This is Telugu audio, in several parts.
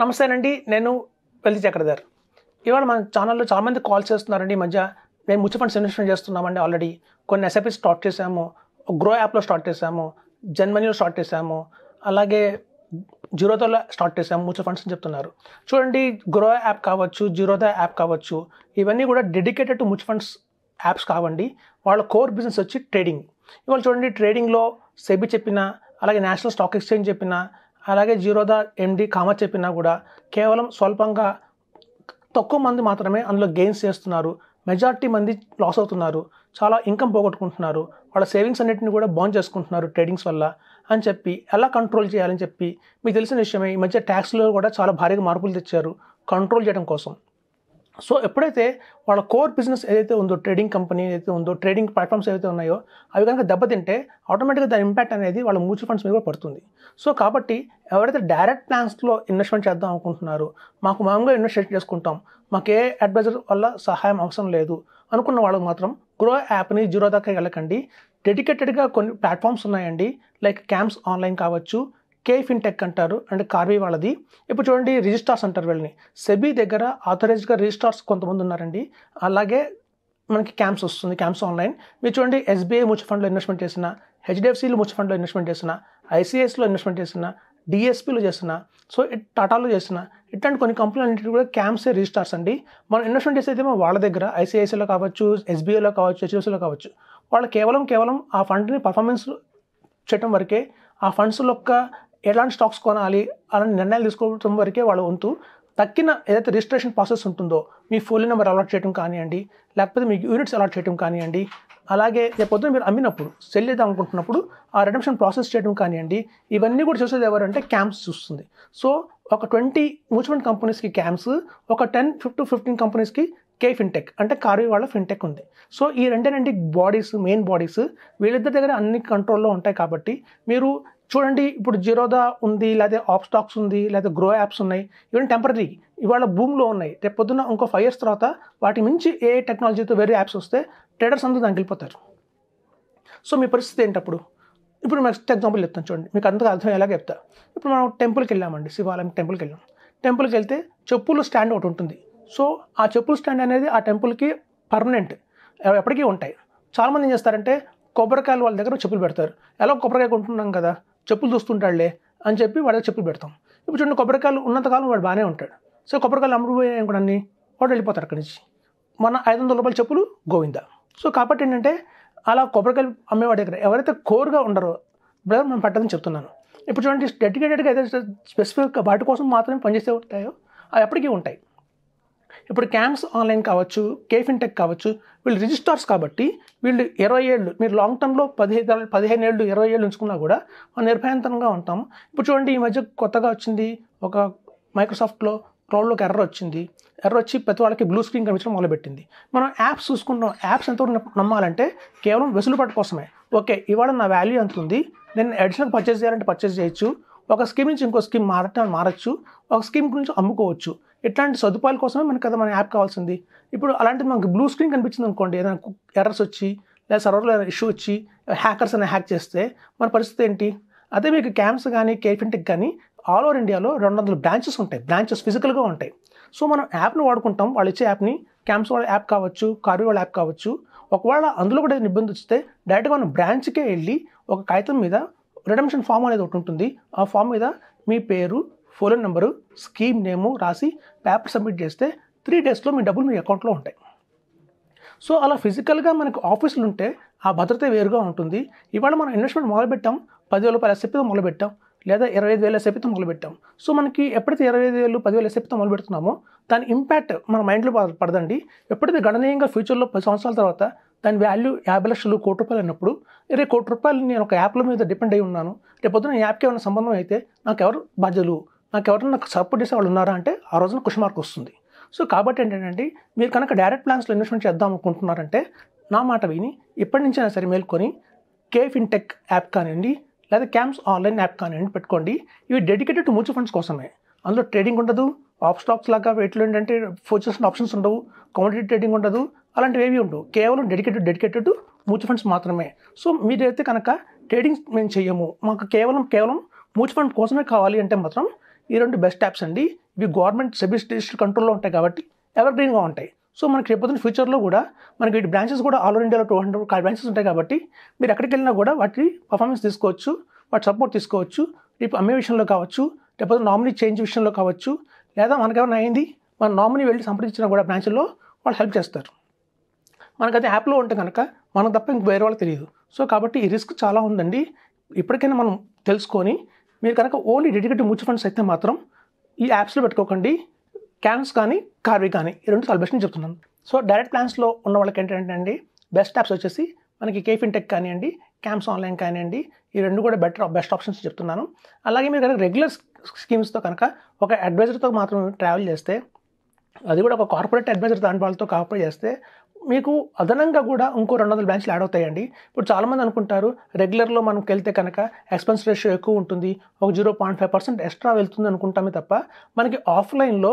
నమస్తేనండి. నేను వెల్లి చక్రధర్. ఇవాళ మన ఛానల్‌లో చాలామంది కాల్ చేస్తున్నారండి ఈ మధ్య. మేము మ్యూచువల్ ఫండ్స్ ఇన్వెస్ట్‌మెంట్ చేస్తున్నామండి ఆల్రెడీ. కొన్ని ఎస్ఐపి స్టార్ట్ చేశాము. గ్రో యాప్‌లో స్టార్ట్ చేశాము. జన్‌మనీలో స్టార్ట్ చేశాము. అలాగే జీరోదాలో స్టార్ట్ చేశాము మ్యూచువల్ ఫండ్స్ అని చెప్తున్నారు. చూడండి, గ్రో యాప్ కావచ్చు, జీరోదా యాప్ కావచ్చు, ఇవన్నీ కూడా dedicated to mutual funds apps కావండి. వాళ్ళ కోర్ బిజినెస్ వచ్చి ట్రేడింగ్. ఇవాళ చూడండి, ట్రేడింగ్‌లో సెబీ చెప్పినా, అలాగే నేషనల్ స్టాక్ ఎక్స్చేంజ్ చెప్పినా, అలాగే జీరోదా ఎండీ కామత్ చెప్పినా కూడా కేవలం స్వల్పంగా తక్కువ మంది మాత్రమే అందులో గెయిన్స్ చేస్తున్నారు. మెజారిటీ మంది లాస్ అవుతున్నారు. చాలా ఇన్కమ్ పోగొట్టుకుంటున్నారు. వాళ్ళ సేవింగ్స్ అన్నిటిని కూడా బర్న్ చేసుకుంటున్నారు ట్రేడింగ్స్ వల్ల అని చెప్పి ఎలా కంట్రోల్ చేయాలని చెప్పి మీకు తెలిసిన విషయమే. ఈ మధ్య ట్యాక్స్లో కూడా చాలా భారీగా మార్పులు తెచ్చారు కంట్రోల్ చేయడం కోసం. సో ఎప్పుడైతే వాళ్ళ కోర్ బిజినెస్ ఏదైతే ఉందో, ట్రేడింగ్ కంపెనీ ఏదైతే ఉందో, ట్రేడింగ్ ప్లాట్ఫామ్స్ ఏవైతే ఉన్నాయో అవి కనుక దెబ్బతింటే ఆటోమేటిక్గా దాని ఇంపాక్ట్ అనేది వాళ్ళ మ్యూచువల్ ఫండ్స్ మీద కూడా పడుతుంది. సో కాబట్టి ఎవరైతే డైరెక్ట్ ప్లాన్స్లో ఇన్వెస్ట్మెంట్ చేద్దాం అనుకుంటున్నారో, మాకు మామూలుగా ఇన్వెస్ట్ చేసుకుంటాం, మాకు ఏ అడ్వైజర్ వల్ల సహాయం అవసరం లేదు అనుకున్న వాళ్ళకి మాత్రం గ్రో యాప్ని, జీరోదాకి వెళ్ళకండి. డెడికేటెడ్గా కొన్ని ప్లాట్ఫామ్స్ ఉన్నాయండి. లైక్ క్యాంప్స్ ఆన్లైన్ కావచ్చు, కే ఫిన్టెక్ అంటారు, అండ్ కార్వీ వాళ్ళది. ఇప్పుడు చూడండి, రిజిస్ట్రార్స్ అంటారు వీళ్ళని. సెబీ దగ్గర ఆథరైజ్డ్గా రిజిస్ట్రార్స్ కొంతమంది ఉన్నారండి. అలాగే మనకి క్యాంప్స్ వస్తుంది, క్యాంప్స్ ఆన్లైన్. మీరు చూడండి, ఎస్బీఐ మ్యూచువల్ ఫండ్లో ఇన్వెస్ట్మెంట్ చేసిన, హెచ్డిఎఫ్సిలో మ్యూచువల్ ఫండ్లో ఇన్వెస్ట్మెంట్ చేసిన, ఐసిఐఎస్లో ఇన్వెస్ట్మెంట్ చేసిన, డిఎస్పీలో చేసిన, సో టాటాలో చేసిన, ఇట్లాంటి కొన్ని కంపెనీలు అన్నింటి కూడా క్యాంప్సే రిజిస్ట్రార్స్ అండి. మనం ఇన్వెస్ట్మెంట్ చేసేది వాళ్ళ దగ్గర ఐసిఐసిఐలో కావచ్చు, ఎస్బీఐలో కావచ్చు, హెచ్డిఎఫ్సిలో కావచ్చు. వాళ్ళు కేవలం ఆ ఫండ్ని పర్ఫార్మెన్స్ చేయడం వరకే, ఆ ఫండ్స్లో ఎలాంటి స్టాక్స్ కొనాలి అలాంటి నిర్ణయాలు తీసుకోవడం వరకే వాళ్ళ వంతు. తక్కిన ఏదైతే రిజిస్ట్రేషన్ ప్రాసెస్ ఉంటుందో, మీ ఫోన్ నెంబర్ అలాట్ చేయడం కానివ్వండి, లేకపోతే మీకు యూనిట్స్ అలాట్ చేయడం కానివ్వండి, అలాగే రేపొద్దున మీరు అమ్మినప్పుడు సెల్ చేద్దాం అనుకుంటున్నప్పుడు ఆ రిడెంప్షన్ ప్రాసెస్ చేయడం కానివ్వండి, ఇవన్నీ కూడా చూసేది ఎవరంటే క్యాంప్స్ చూస్తుంది. సో ఒక 20 మ్యూచువల్ ఫండ్ కంపెనీస్కి క్యాంప్స్, ఒక 10-15 కంపెనీస్కి కే ఫిన్టెక్ అంటే కార్వీ వాళ్ళ ఫిన్టెక్ ఉంది. సో ఈ రెండేనండి మెయిన్ బాడీస్. వీళ్ళిద్దరి దగ్గర అన్ని కంట్రోల్లో ఉంటాయి. కాబట్టి మీరు చూడండి, ఇప్పుడు జీరోదా ఉంది, లేదా ఆప్ స్టాక్స్ ఉంది, లేదా గ్రో యాప్స్ ఉన్నాయి. ఇవన్నీ టెంపరీ, ఇవాళ భూమిలో ఉన్నాయి. రేపు పొద్దున్న ఇంకో 5 years తర్వాత వాటి మించి ఏ టెక్నాలజీతో వేరే యాప్స్ వస్తే ట్రేడర్స్ అందరూ దానికి వెళ్ళిపోతారు. సో మీ పరిస్థితి ఏంటప్పుడు? ఇప్పుడు నెక్స్ట్ ఎగ్జాంపుల్ చెప్తాను చూడండి, మీకు అంతగా అర్థం ఎలాగ చెప్తా. ఇప్పుడు మనం టెంపుల్కి వెళ్ళామండి, శివాలయం టెంపుల్కి వెళ్ళాం. టెంపుల్కి వెళ్తే చెప్పులు స్టాండ్ ఒకటి ఉంటుంది. సో ఆ చెప్పుల స్టాండ్ అనేది ఆ టెంపుల్కి పర్మనెంట్, ఎప్పటికీ ఉంటాయి. చాలామంది ఏం చేస్తారంటే కొబ్బరికాయలు వాళ్ళ దగ్గర చెప్పులు పెడతారు. ఎలా కొబ్బరికాయ కొంటున్నాం కదా, చెప్పులు చూస్తుంటాడులే అని చెప్పి వాడి దగ్గర చెప్పులు పెడతాం. ఇప్పుడు చూడండి, కొబ్బరికాయలు ఉన్నంతకాలం వాడు బాగానే ఉంటాడు. సో కొబ్బరికాయలు అమ్ముడుపోయాయి కూడా అన్ని వాడు వెళ్ళిపోతారు అక్కడి నుంచి. మన 500 రూపాయల చెప్పులు గోవిందా. సో కాబట్టి ఏంటంటే అలా కొబ్బరికాయలు అమ్మేవాడి దగ్గర ఎవరైతే కోర్గా ఉండరో బ్రదర్ మనం పెట్టదని చెప్తున్నాను. ఇప్పుడు చూడండి, డెడికేటెడ్గా ఏదైతే స్పెసిఫిక్గా వాటి కోసం మాత్రమే పనిచేసే ఉంటాయో అవి ఎప్పటికీ ఉంటాయి. ఇప్పుడు క్యాంప్స్ ఆన్లైన్ కావచ్చు, కే ఫిన్టెక్ కావచ్చు, వీళ్ళు రిజిస్టార్స్ కాబట్టి వీళ్ళు 20 ఏళ్ళు, మీరు లాంగ్ టర్మ్లో 15 ఏళ్ళు 20 ఏళ్ళు ఉంచుకున్నా కూడా మనం నిర్భయంతంగా ఉంటాము. ఇప్పుడు చూడండి, ఈ మధ్య కొత్తగా వచ్చింది ఒక మైక్రోసాఫ్ట్లో క్లౌడ్లోకి ఎర్రర్ వచ్చి ప్రతి వాళ్ళకి బ్లూ స్క్రీన్ కనిపించడం మొదలుపెట్టింది. మనం యాప్స్ చూసుకుంటాం. యాప్స్ ఎంతవరకు నమ్మాలంటే కేవలం వెసులుబాటు కోసమే. ఓకే, ఇవాళ నా వాల్యూ ఎంత ఉంది, నేను అడిషనల్ పర్చేస్ చేయాలంటే పర్చేస్ చేయొచ్చు, ఒక స్కీమ్ నుంచి ఇంకో స్కీమ్ మారచ్చు, ఒక స్కీమ్ గురించి అమ్ముకోవచ్చు. ఇట్లాంటి సదుపాయాల కోసమే మనకి కదా మన యాప్ కావాల్సింది. ఇప్పుడు అలాంటిది మనకు బ్లూ స్క్రీన్ కనిపించింది అనుకోండి, ఏదైనా ఎర్రర్స్ వచ్చి లేదా సర్వర్లో ఇష్యూ వచ్చి హ్యాకర్స్ అనే హ్యాక్ చేస్తే మన పరిస్థితి ఏంటి? అదే మీకు క్యాంప్స్ కానీ, కే ఫిన్టెక్ కానీ ఆల్ ఓవర్ ఇండియాలో 200 బ్రాంచెస్ ఉంటాయి. బ్రాంచెస్ ఫిజికల్గా ఉంటాయి. సో మనం యాప్ని వాడుకుంటాం, వాళ్ళు ఇచ్చే యాప్ని. క్యాంప్స్ వాళ్ళ యాప్ కావచ్చు, కార్వీ వాళ్ళ యాప్ కావచ్చు. ఒకవేళ అందులో కూడా ఇబ్బంది వస్తే డైరెక్ట్గా మనం బ్రాంచ్కే వెళ్ళి ఒక కాగితం మీద రిడెంప్షన్ ఫామ్ అనేది ఒకటి ఉంటుంది. ఆ ఫామ్ మీద మీ పేరు, ఫోన్ నెంబరు, స్కీమ్ నేము రాసి పేపర్ సబ్మిట్ చేస్తే 3 daysలో మీ డబ్బులు మీ అకౌంట్లో ఉంటాయి. సో అలా ఫిజికల్గా మనకు ఆఫీసులు ఉంటే ఆ భద్రత వేరుగా ఉంటుంది. ఇవాళ మనం ఇన్వెస్ట్మెంట్ మొదలుపెట్టాం, 10,000 రూపాయల ఎస్ఐపితో మొదలుపెట్టాం, లేదా 25,000 ఎస్ఐపితో మొదలుపెట్టాం. సో మనకి ఎప్పుడైతే 25,000, 10,000 ఎస్ఐపితో మొదలుపెడుతున్నామో దాని ఇంపాక్ట్ మన మైండ్లో పడదండి. ఎప్పుడైతే గణనీయంగా ఫ్యూచర్లో 10 సంవత్సరాల తర్వాత దాని వాల్యూ 50 లక్షలు, ₹1 కోటి అన్నప్పుడు, 20 కోట్ల రూపాయలు నేను ఒక యాప్ల మీద డిపెండ్ అయి ఉన్నాను, రేపొద్దున యాప్కి ఏమైనా సంబంధం అయితే నాకు ఎవరు బాధ్యులు, నాకు ఎవరైనా నాకు సపోర్ట్ చేసే వాళ్ళు ఉన్నారా అంటే ఆ రోజున క్వశ్చన్ మార్క్ వస్తుంది. సో కాబట్టి ఏంటంటే మీరు కనుక డైరెక్ట్ ప్లాన్స్లో ఇన్వెస్ట్మెంట్ చేద్దాం అనుకుంటున్నారంటే నా మాట విని ఇప్పటి నుంచైనా సరే మేల్కొని కే ఫిన్టెక్ యాప్ కానివ్వండి, లేదా క్యాంప్స్ ఆన్లైన్ యాప్ కానివ్వండి పెట్టుకోండి. ఇవి డెడికేటెడ్ టు మ్యూచువల్ ఫండ్స్ కోసమే. అందులో ట్రేడింగ్ ఉండదు, ఆప్ స్టాక్స్ లాగా వీటిలో ఏంటంటే ఫ్యూచర్స్ ఆప్షన్స్ ఉండవు, కమోడిటీ ట్రేడింగ్ ఉండదు, అలాంటివి ఏవి ఉండవు. కేవలం డెడికేటెడ్ టు మ్యూచువల్ ఫండ్స్ మాత్రమే. సో మీరైతే కనుక ట్రేడింగ్ మేము చెయ్యము, మాకు కేవలం మ్యూచువల్ ఫండ్ కోసమే కావాలి అంటే మాత్రం ఈ 2 బెస్ట్ యాప్స్ అండి. ఇవి గవర్నమెంట్ సెబీ డిజిటల్ కంట్రోల్లో ఉంటాయి కాబట్టి ఎవర్ గ్రీన్గా ఉంటాయి. సో మనకి రేపొద్దున ఫ్యూచర్లో కూడా మనకి వీటి బ్రాంచెస్ కూడా ఆల్ ఓవర్ ఇండియాలో 200 బ్రాంచెస్ ఉంటాయి కాబట్టి మీరు ఎక్కడికి వెళ్ళినా కూడా వాటి పర్ఫార్మెన్స్ తీసుకోవచ్చు, వాటి సపోర్ట్ తీసుకోవచ్చు. రేపు అమ్మే విషయంలో కావచ్చు, రేపొద్దున నామినీ చేంజ్ విషయంలో కావచ్చు, లేదా మనకేమైనా అయింది మన నామినీ వెళ్ళి సంప్రదించినా కూడా బ్రాంచ్లో వాళ్ళు హెల్ప్ చేస్తారు. మనకైతే యాప్లో ఉంటే కనుక మనకు తప్ప ఇంక వేరే వాళ్ళకి తెలియదు. సో కాబట్టి ఈ రిస్క్ చాలా ఉందండి. ఇప్పటికైనా మనం తెలుసుకొని మీరు కనుక ఓన్లీ డెడికేటెడ్ మ్యూచువల్ ఫండ్స్ అయితే మాత్రం ఈ యాప్స్లో పెట్టుకోకండి. క్యాన్స్ కానీ కార్వి కానీ ఈ రెండు చాలా బెస్ట్ అని చెప్తున్నాను. సో డైరెక్ట్ ప్లాన్స్లో ఉన్న వాళ్ళకి ఏంటంటే అండి బెస్ట్ యాప్స్ వచ్చేసి మనకి కేఫిన్టెక్ కానివ్వండి, క్యాంప్స్ ఆన్లైన్ కానివ్వండి, ఈ రెండు కూడా బెస్ట్ ఆప్షన్స్ చెప్తున్నాను. అలాగే మీరు కనుక రెగ్యులర్ స్కీమ్స్తో కనుక ఒక అడ్వైజర్తో మాత్రం ట్రావెల్ చేస్తే, అది కూడా ఒక కార్పొరేట్ అడ్వైజర్ దాని వాళ్ళతో కాపరేట్ చేస్తే మీకు అదనంగా కూడా ఇంకో 200 బ్రాంచ్లు యాడ్ అవుతాయండి. ఇప్పుడు చాలామంది అనుకుంటారు రెగ్యులర్లో మనకి వెళ్తే కనుక ఎక్స్పెన్స్ రేషియో ఎక్కువ ఉంటుంది, ఒక 0.5% ఎక్స్ట్రా వెళ్తుంది అనుకుంటామే తప్ప మనకి ఆఫ్లైన్లో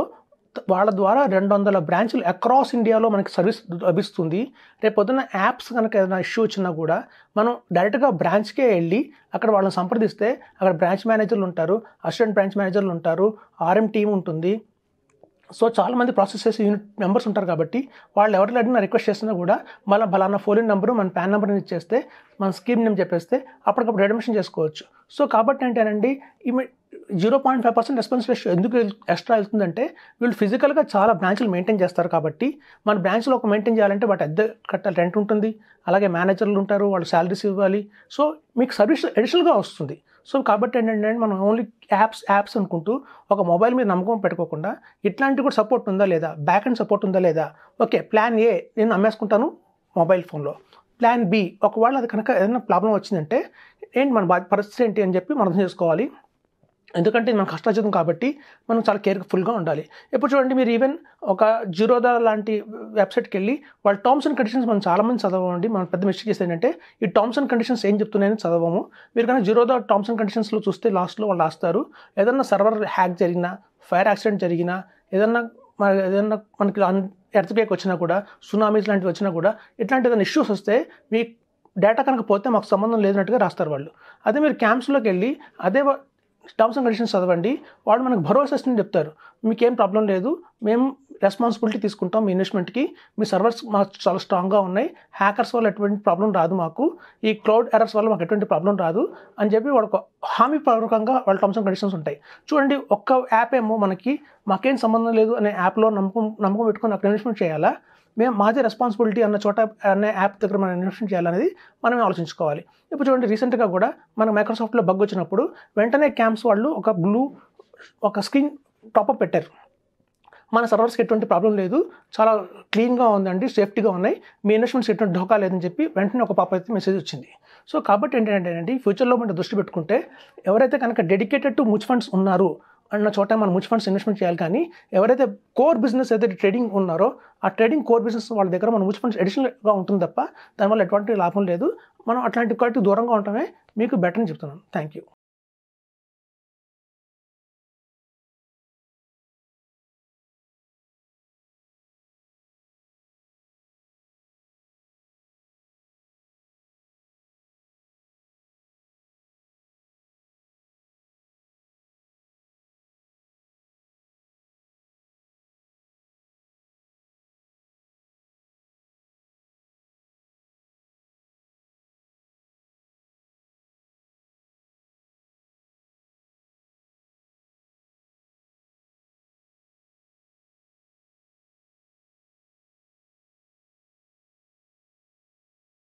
వాళ్ళ ద్వారా 200 బ్రాంచ్లు అక్రాస్ ఇండియాలో మనకి సర్వీస్ లభిస్తుంది. రేపు పొద్దున్న యాప్స్ కనుక ఏదైనా ఇష్యూ వచ్చినా కూడా మనం డైరెక్ట్గా బ్రాంచ్కే వెళ్ళి అక్కడ వాళ్ళని సంప్రదిస్తే అక్కడ బ్రాంచ్ మేనేజర్లు ఉంటారు, అసిస్టెంట్ బ్రాంచ్ మేనేజర్లు ఉంటారు, ఆర్ఎం టీం ఉంటుంది. సో చాలామంది ప్రాసెస్ చేసే యూనిట్ మెంబర్స్ ఉంటారు కాబట్టి వాళ్ళు ఎవరిని అడిగినా రిక్వెస్ట్ చేసినా కూడా మళ్ళీ బలానా ఫోన్ నెంబరు మన పాన్ నెంబర్ని ఇచ్చేస్తే మన స్కీమ్ నేమ్ చెప్పేస్తే అప్పటికప్పుడు రెడమిషన్ చేసుకోవచ్చు. సో కాబట్టి ఏంటంటే 0.5% ఎక్స్పెన్స్ రేషియో ఎందుకు ఎక్స్ట్రా వెళ్తుందంటే వీళ్ళు ఫిజికల్గా చాలా బ్రాంచ్లు మెయింటైన్ చేస్తారు కాబట్టి మన బ్రాంచ్లో ఒక మెయింటైన్ చేయాలంటే వాటి అద్దె కట్టాలి, రెంట్ ఉంటుంది, అలాగే మేనేజర్లు ఉంటారు, వాళ్ళు శాలరీస్ ఇవ్వాలి. సో మీకు సర్వీస్ అడిషనల్గా వస్తుంది. సో కాబట్టి ఏంటంటే మనం ఓన్లీ యాప్స్ అనుకుంటూ ఒక మొబైల్ మీద నమ్మకం పెట్టుకోకుండా ఇట్లాంటివి కూడా సపోర్ట్ ఉందా లేదా, బ్యాక్ అండ్ సపోర్ట్ ఉందా లేదా, ఓకే ప్లాన్ ఏ నేను అమ్మేసుకుంటాను మొబైల్ ఫోన్లో, ప్లాన్ బి ఒకవేళ అది కనుక ఏదైనా ప్రాబ్లం వచ్చిందంటే ఏంటి మన పరిస్థితి ఏంటి అని చెప్పి మనం అర్థం చేసుకోవాలి. ఎందుకంటే మన కష్టార్జితం కాబట్టి మనం చాలా కేర్ఫుల్గా ఉండాలి. ఇప్పుడు చూడండి మీరు ఈవెన్ ఒక జిరోదా లాంటి వెబ్సైట్కి వెళ్ళి వాళ్ళ టర్మ్స్ అండ్ కండిషన్స్ మనం చాలామంది చదవండి. మనం పెద్ద మిస్టేక్ చేసేది ఏంటంటే ఈ టర్మ్స్ అండ్ కండిషన్స్ ఏం చెప్తున్నాయని చదవము. మీరు కానీ జిరోదా టర్మ్స్ అండ్ కండిషన్స్లో చూస్తే లాస్ట్లో వాళ్ళు రాస్తారు ఏదన్నా సర్వర్ హ్యాక్ జరిగినా, ఫైర్ యాక్సిడెంట్ జరిగినా, ఏదన్నా మనకి ఎర్త్క్వేక్ వచ్చినా కూడా, సునామీస్ లాంటివి వచ్చినా కూడా, ఇట్లాంటి ఏదైనా ఇష్యూస్ వస్తే మీ డేటా కనుక పోతే మాకు సంబంధం లేదన్నట్టుగా రాస్తారు వాళ్ళు. అదే మీరు క్యాంప్స్లోకి వెళ్ళి అదే టర్మ్స్ అండ్ కండిషన్స్ చదవండి, వాళ్ళు మనకు భరోసా ఇస్తుందని చెప్తారు. మీకేం ప్రాబ్లం లేదు, మేము రెస్పాన్సిబిలిటీ తీసుకుంటాం మీ ఇన్వెస్ట్మెంట్కి, మీ సర్వర్స్ మాకు చాలా స్ట్రాంగ్గా ఉన్నాయి, హ్యాకర్స్ వల్ల ఎటువంటి ప్రాబ్లం రాదు, మాకు ఈ క్లౌడ్ ఎర్రర్స్ వల్ల మాకు ఎటువంటి ప్రాబ్లం రాదు అని చెప్పి వాళ్ళకు హామీపూర్వకంగా వాళ్ళ టర్మ్స్ అండ్ కండిషన్స్ ఉంటాయి. చూడండి ఒక్క యాప్ ఏమో మాకేం సంబంధం లేదు అనే యాప్లో నమ్మకం పెట్టుకొని అక్కడ ఇన్వెస్ట్మెంట్ చేయాలా, మాదే రెస్పాన్సిబిలిటీ అనే యాప్ దగ్గర మనం ఇన్వెస్ట్మెంట్ చేయాలనేది మనమే ఆలోచించుకోవాలి. ఇప్పుడు చూడండి రీసెంట్గా కూడా మన మైక్రోసాఫ్ట్లో బగ్ వచ్చినప్పుడు వెంటనే క్యాంప్స్ వాళ్ళు ఒక స్క్రీన్ టాపప్ పెట్టారు, మన సర్వర్స్కి ఎటువంటి ప్రాబ్లం లేదు, చాలా క్లీన్గా ఉందండి, సేఫ్టీగా ఉన్నాయి, మీ ఇన్వెస్ట్మెంట్స్ ఎటువంటి ఢోకా లేదని చెప్పి వెంటనే ఒక పాప అయితే మెసేజ్ వచ్చింది. సో కాబట్టి ఏంటంటే ఫ్యూచర్లో మనం దృష్టి పెట్టుకుంటే ఎవరైతే కనుక డెడికేటెడ్ టు మ్యూచువల్ ఫండ్స్ ఉన్నారు అన్న చోట మనం మ్యూచువల్ ఫండ్స్ ఇన్వెస్ట్మెంట్ చేయాలి. కానీ ఎవరైతే కోర్ బిజినెస్ ఏదైతే ట్రేడింగ్ ఉన్నారో ఆ ట్రేడింగ్ కోర్ బిజినెస్ వాళ్ళ దగ్గర మన మ్యూచువల్ ఫండ్స్ అడిషనల్గా ఉంటుంది తప్ప దానివల్ల ఎటువంటి లాభం లేదు. మనం అట్లాంటి వాటికి దూరంగా ఉండటమే మీకు బెటర్ అని చెప్తున్నాను. Thank you.